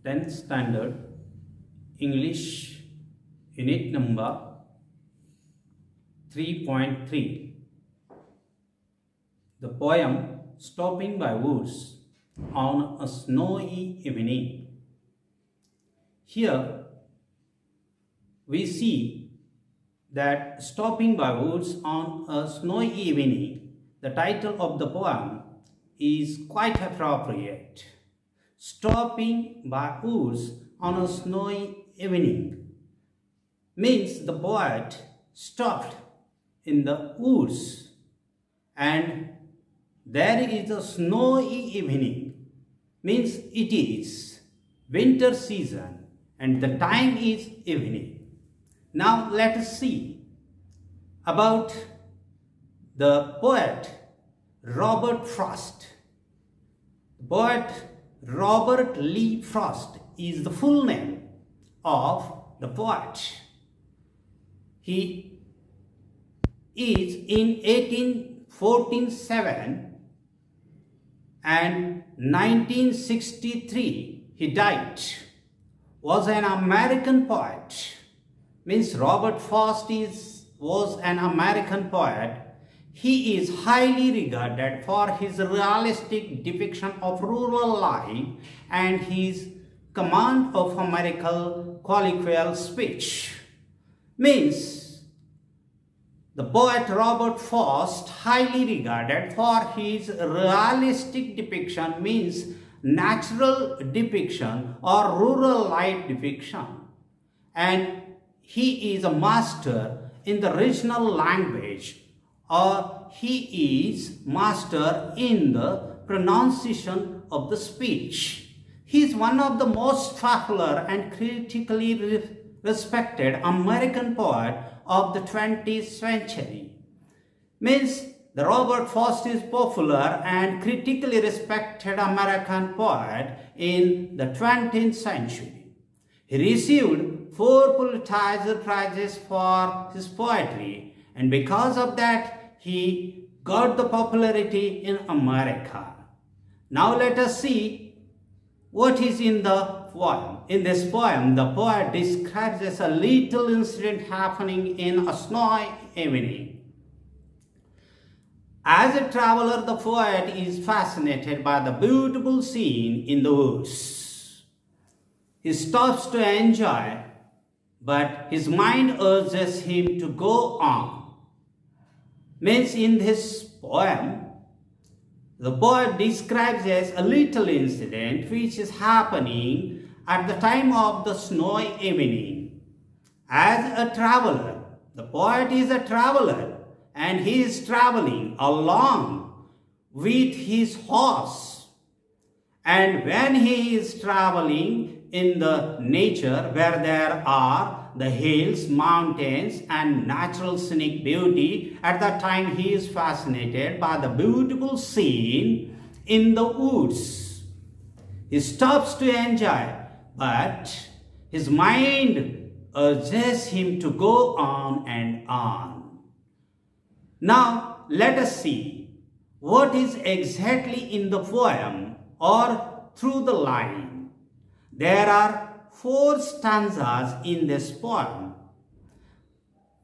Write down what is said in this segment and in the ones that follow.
10th Standard English Unit Number 3.3. The poem Stopping by Woods on a Snowy Evening. Here we see that stopping by woods on a snowy evening, the title of the poem is quite appropriate. Stopping by woods on a snowy evening means the poet stopped in the woods and there is a snowy evening, means it is winter season and the time is evening. Now let us see about the poet Robert Frost. Poet Robert Lee Frost is the full name of the poet. He is in 1847 and 1963 he died. Was an American poet. Means Robert Frost was an American poet. He is highly regarded for his realistic depiction of rural life and his command of American colloquial speech. Means the poet Robert Frost, highly regarded for his realistic depiction, means natural depiction or rural life depiction, and he is a master in the regional language, or he is master in the pronunciation of the speech. He is one of the most popular and critically respected American poet of the 20th century. Means the Robert Frost is popular and critically respected American poet in the 20th century. He received 4 Pulitzer Prizes for his poetry, and because of that he got the popularity in America. Now let us see what is in the poem. In this poem, the poet describes as a little incident happening in a snowy evening. As a traveler, the poet is fascinated by the beautiful scene in the woods. He stops to enjoy, but his mind urges him to go on. Means in this poem, the poet describes as a little incident which is happening at the time of the snowy evening. As a traveler, the poet is a traveler and he is traveling along with his horse. And when he is traveling in the nature where there are the hills, mountains and natural scenic beauty, at that time he is fascinated by the beautiful scene in the woods. He stops to enjoy, but his mind urges him to go on and on. Now let us see what is exactly in the poem or through the line. There are 4 stanzas in this poem.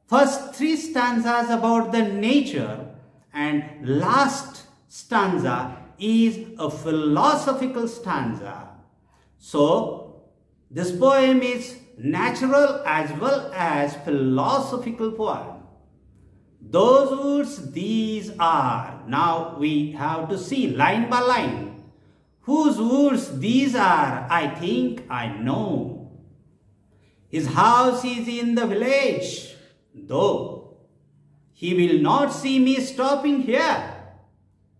First 3 stanzas about the nature and last stanza is a philosophical stanza. So this poem is natural as well as philosophical poem. Those words these are. Now we have to see line by line. Whose words these are, I think I know. His house is in the village, though he will not see me stopping here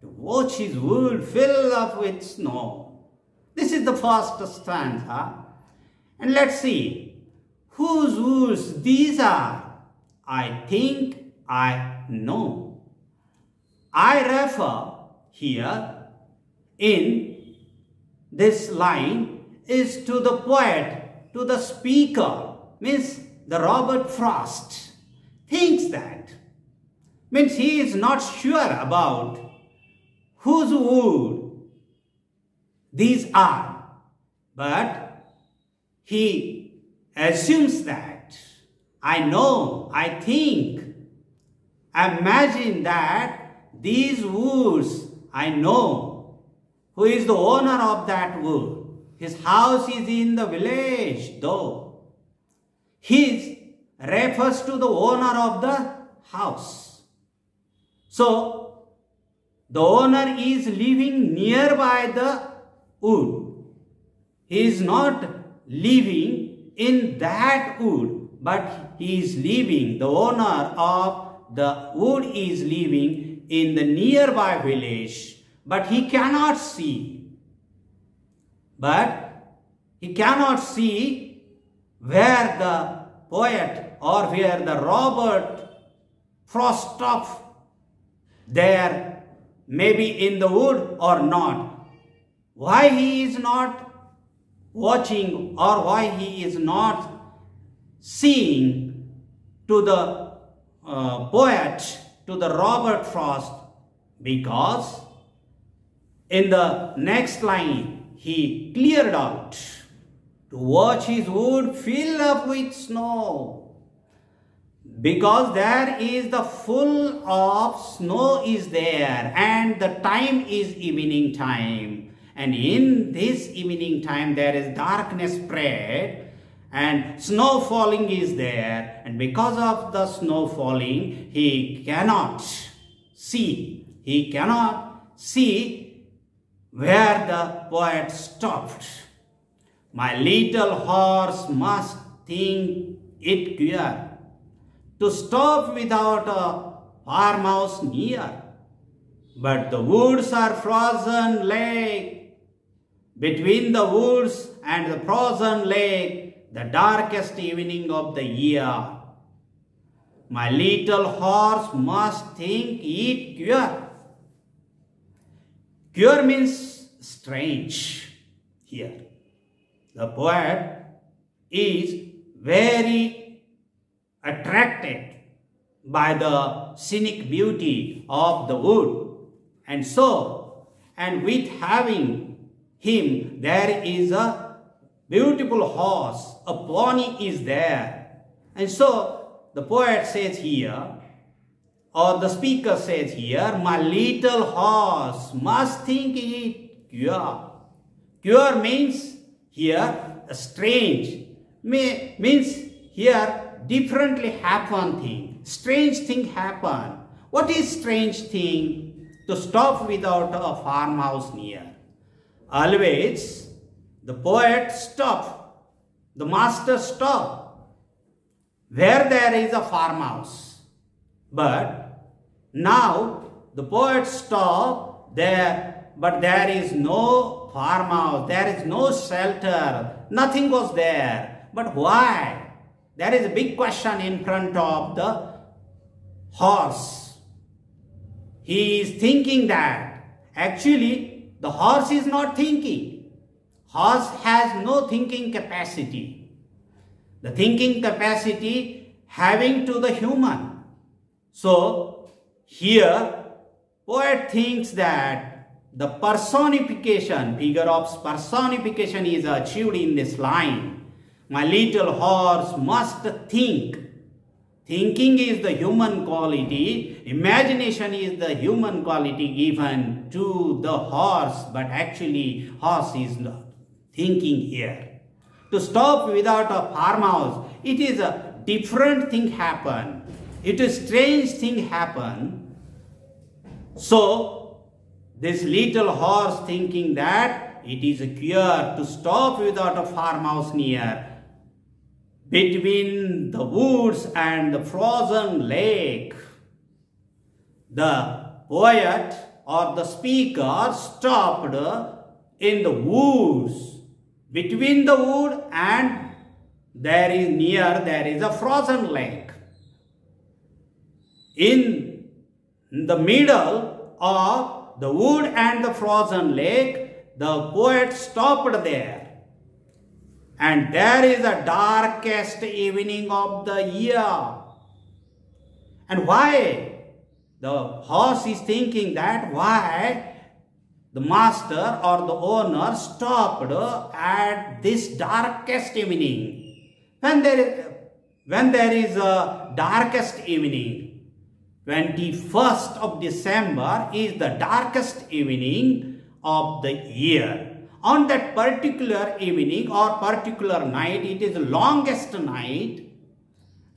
to watch his world fill up with snow. This is the first stanza. And let's see. Whose words these are, I think I know. I refer here in this line is to the poet, to the speaker, means the Robert Frost thinks that. Means he is not sure about whose word these are. But he assumes that I know, I think, I imagine that these woods I know. Who is the owner of that wood? His house is in the village, though. He refers to the owner of the house. So, the owner is living nearby the wood. He is not living in that wood, but he is living, the owner of the wood is living in the nearby village, but he cannot see. But he cannot see where the poet or where the Robert Frost stopped there, maybe in the wood or not. Why he is not watching or why he is not seeing to the poet, to the Robert Frost? Because in the next line he cleared out to watch his wood fill up with snow. Because there is the full of snow is there and the time is evening time. And in this evening time there is darkness spread and snow falling is there. And because of the snow falling, he cannot see. He cannot see where the poet stopped. My little horse must think it queer to stop without a farmhouse near. But the woods are frozen lake. Between the woods and the frozen lake, the darkest evening of the year. My little horse must think it queer. Queer means strange here. The poet is very attracted by the scenic beauty of the wood. And so, and with having him, there is a beautiful horse, a pony is there. And so, the poet says here, or the speaker says here, my little horse must think it queer. Queer means here strange, means here differently happen thing. Strange thing happen. What is strange thing? To stop without a farmhouse near. Always the poet stop, the master stop where there is a farmhouse. But now the poet stop there, but there is no farmhouse, there is no shelter, nothing was there. But why? There is a big question in front of the horse. He is thinking that. Actually, the horse is not thinking. Horse has no thinking capacity. The thinking capacity having to the human. So, here, poet thinks that the personification, figure of personification is achieved in this line. My little horse must think. Thinking is the human quality. Imagination is the human quality given to the horse. But actually, horse is not thinking here. To stop without a farmhouse, it is a different thing happen. It is strange thing happen. So, this little horse thinking that it is a cure to stop without a farmhouse near. Between the woods and the frozen lake, the poet or the speaker stopped in the woods. Between the wood and there is a frozen lake. In the middle of the wood and the frozen lake, the poet stopped there. And there is the darkest evening of the year. And why? The horse is thinking that why the master or the owner stopped at this darkest evening. When there is a darkest evening, 21st of December is the darkest evening of the year. On that particular evening or particular night, it is the longest night,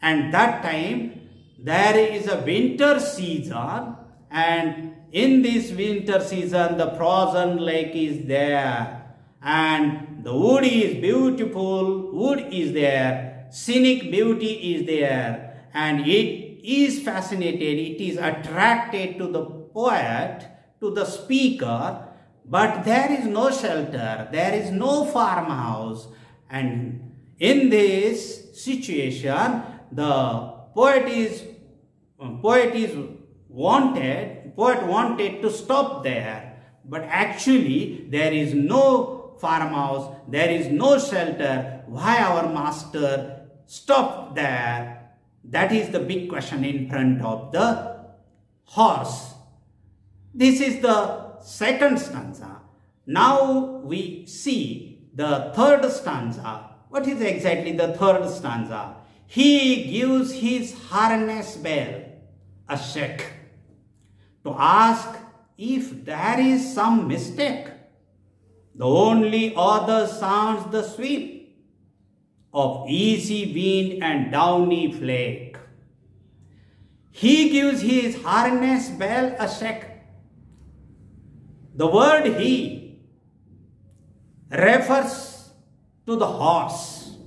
and that time there is a winter season, and in this winter season the frozen lake is there, and the wood is beautiful, wood is there, scenic beauty is there, and it is fascinated, it is attracted to the poet, to the speaker, but there is no shelter, there is no farmhouse, and in this situation the poet wanted to stop there, but actually there is no farmhouse, there is no shelter. Why our master stopped there? That is the big question in front of the horse. This is the second stanza. Now we see the third stanza. What is exactly the third stanza? He gives his harness bell a shake to ask if there is some mistake. The only other sounds the sweep of easy wind and downy flake. He gives his harness bell a shake. The word he refers to the horse.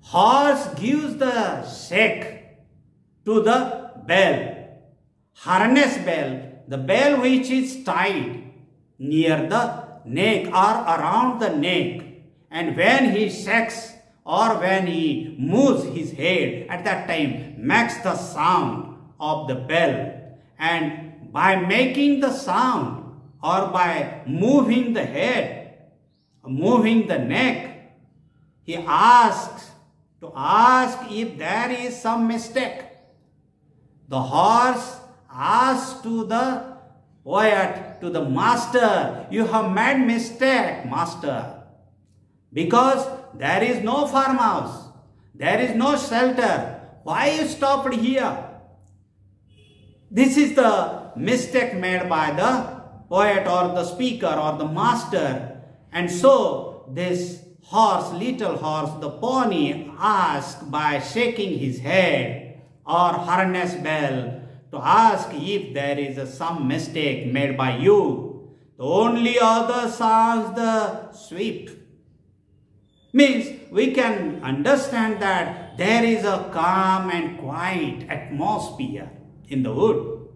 Horse gives the shake to the bell, harness bell, the bell which is tied near the neck or around the neck, and when he shakes or when he moves his head, at that time makes the sound of the bell, and by making the sound or by moving the head, moving the neck, he asks if there is some mistake. The horse asks to the poet, to the master, you have made mistake, master, because there is no farmhouse, there is no shelter. Why you stopped here? This is the mistake made by the poet or the speaker or the master. And so this horse, little horse, the pony, asks by shaking his head or harness bell to ask if there is some mistake made by you. The only other sounds the sweep. Means we can understand that there is a calm and quiet atmosphere in the wood.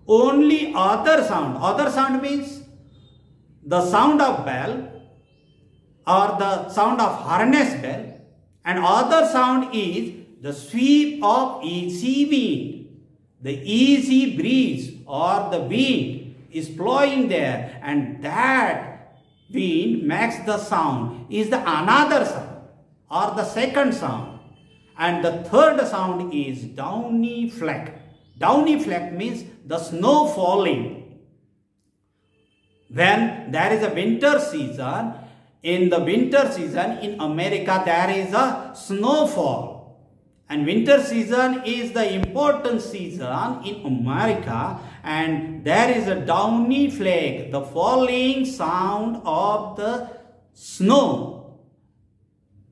Only other sound means the sound of bell or the sound of harness bell, and other sound is the sweep of easy wind. The easy breeze or the wind is blowing there, and that wind makes the sound is the another sound or the second sound. And the third sound is downy fleck. Downy fleck means the snow falling. When there is a winter season, in the winter season in America there is a snowfall, and winter season is the important season in America, and there is a downy flake, the falling sound of the snow,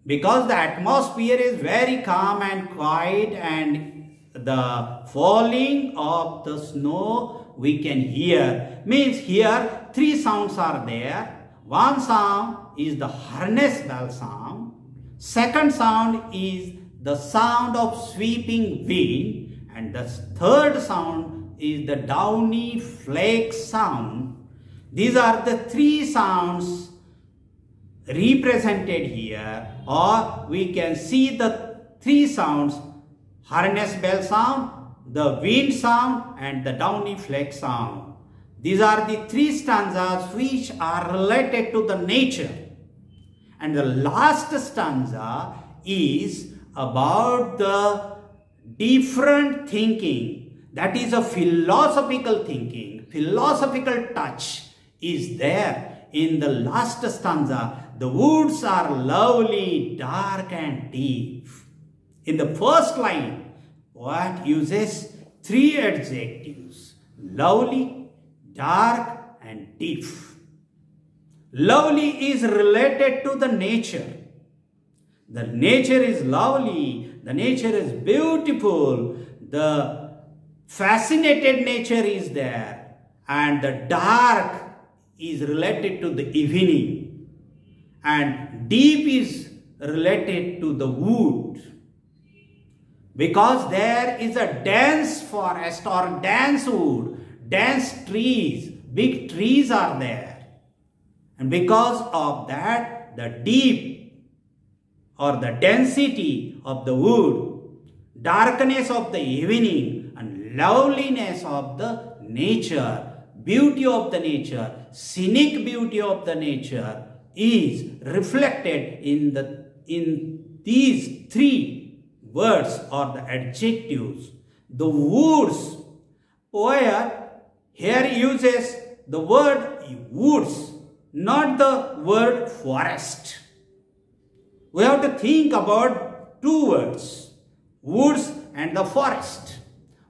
because the atmosphere is very calm and quiet, and the falling of the snow we can hear. Means here three sounds are there. One sound is the harness bell sound. Second sound is the sound of sweeping wind. And the third sound is the downy flake sound. These are the three sounds represented here, or we can see the three sounds: harness bell sound, the wind sound, and the downy flake sound. These are the three stanzas which are related to the nature. And the last stanza is about the different thinking, That is a philosophical thinking, philosophical touch is there in the last stanza. The woods are lovely, dark and deep. In the first line, poet uses three adjectives: lovely, dark and deep. Lovely is related to the nature. The nature is lovely, the nature is beautiful, the fascinated nature is there, and the dark is related to the evening, and deep is related to the wood. Because there is a dense forest or dense wood, dense trees, big trees are there. And because of that, the deep or the density of the wood, darkness of the evening and loveliness of the nature, beauty of the nature, scenic beauty of the nature is reflected in these three words or the adjectives. The woods, poet here uses the word woods, not the word forest. We have to think about two words, woods and the forest.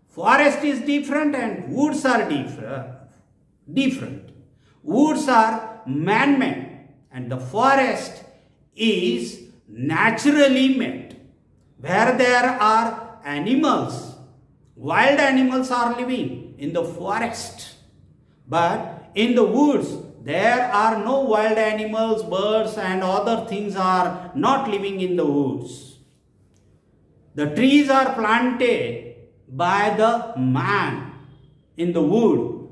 Forest is different and woods are different. Woods are man-made and the forest is naturally made, where there are animals. Wild animals are living in the forest, but in the woods there are no wild animals, birds and other things are not living in the woods. The trees are planted by the man in the wood,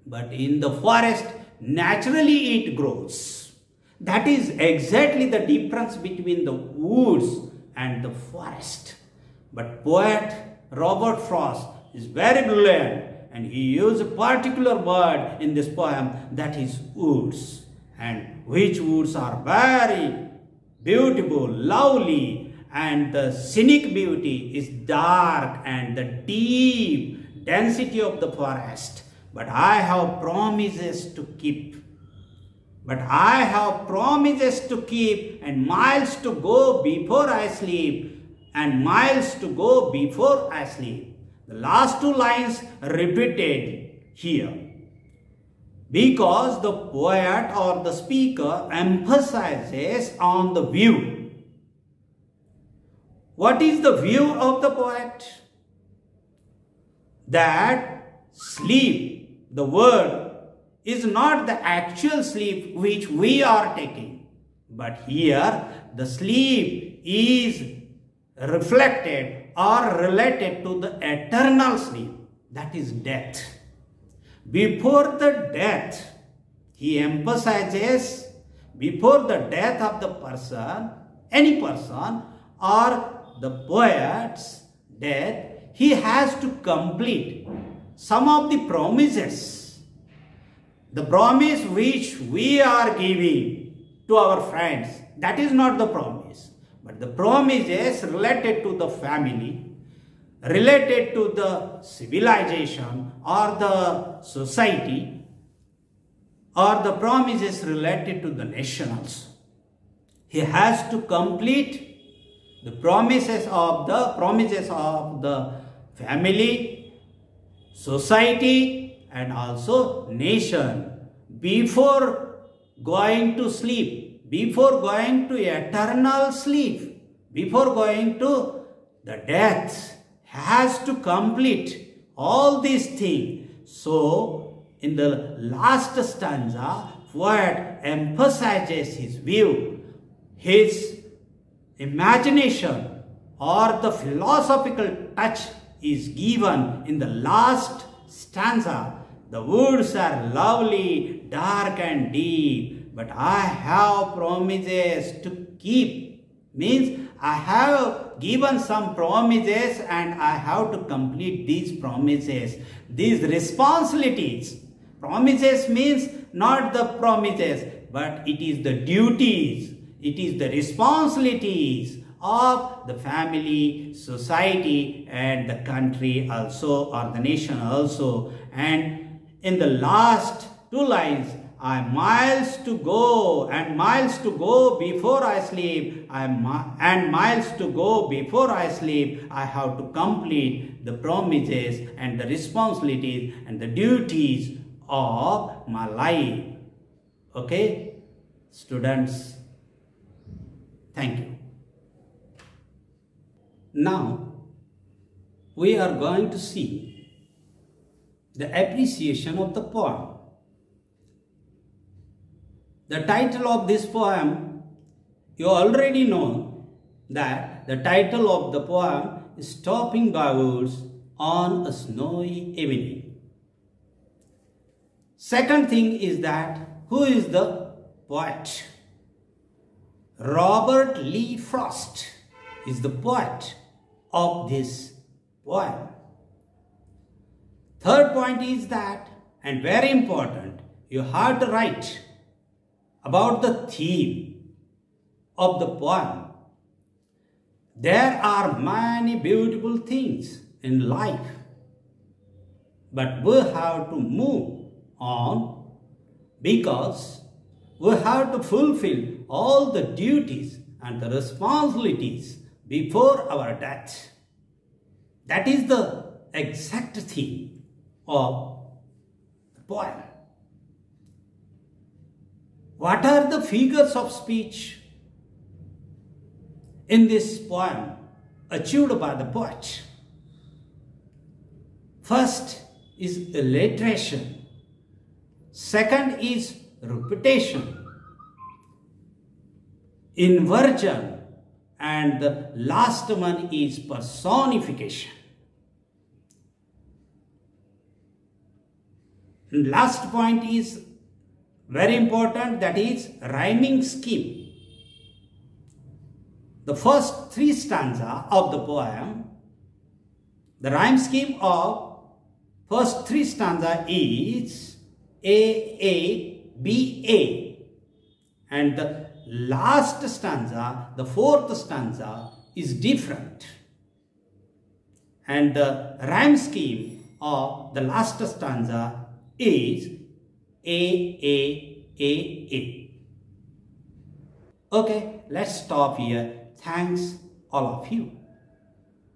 but in the forest naturally it grows. That is exactly the difference between the woods and the forest. But poet Robert Frost is very brilliant and he used a particular word in this poem, that is woods, and which woods are very beautiful, lovely, and the scenic beauty is dark and the deep density of the forest. But I have promises to keep. But I have promises to keep and miles to go before I sleep, and miles to go before I sleep. The last two lines repeated here because the poet or the speaker emphasizes on the view. What is the view of the poet? That sleep, the word, is not the actual sleep which we are taking, but here the sleep is reflected or related to the eternal sleep, that is death. Before the death, he emphasizes, before the death of the person, any person or the poet's death, he has to complete some of the promises. The promise which we are giving to our friends, that is not the promise. But the promises related to the family, related to the civilization or the society, or the promises related to the nationals. He has to complete the promises of the family, society and also nation before going to sleep, before going to eternal sleep, before going to the death, has to complete all these things. So in the last stanza, poet emphasizes his view, his imagination or the philosophical touch is given in the last stanza. The woods are lovely, dark and deep, but I have promises to keep. Means I have given some promises and I have to complete these promises, these responsibilities. Promises means not the promises, but it is the duties, it is the responsibilities of the family, society, and the country also, or the nation also. And in the last two lines, I have miles to go and miles to go before I sleep. And miles to go before I sleep. I have to complete the promises and the responsibilities and the duties of my life. Okay, students, thank you. Now, we are going to see the appreciation of the poem. The title of this poem, you already know that the title of the poem is Stopping by Woods on a Snowy Evening. Second thing is that who is the poet? Robert Lee Frost is the poet of this poem. Third point is that, and very important, you have to write about the theme of the poem. There are many beautiful things in life, but we have to move on because we have to fulfill all the duties and the responsibilities before our death. That is the exact theme of the poem. What are the figures of speech in this poem achieved by the poet? First is alliteration. Second is repetition, inversion, and the last one is personification. And last point is very important, that is rhyming scheme. The first three stanzas of the poem, the rhyme scheme of first three stanzas is A, B, A. And the last stanza, the fourth stanza, is different. And the rhyme scheme of the last stanza is A. Okay, let's stop here. Thanks all of you.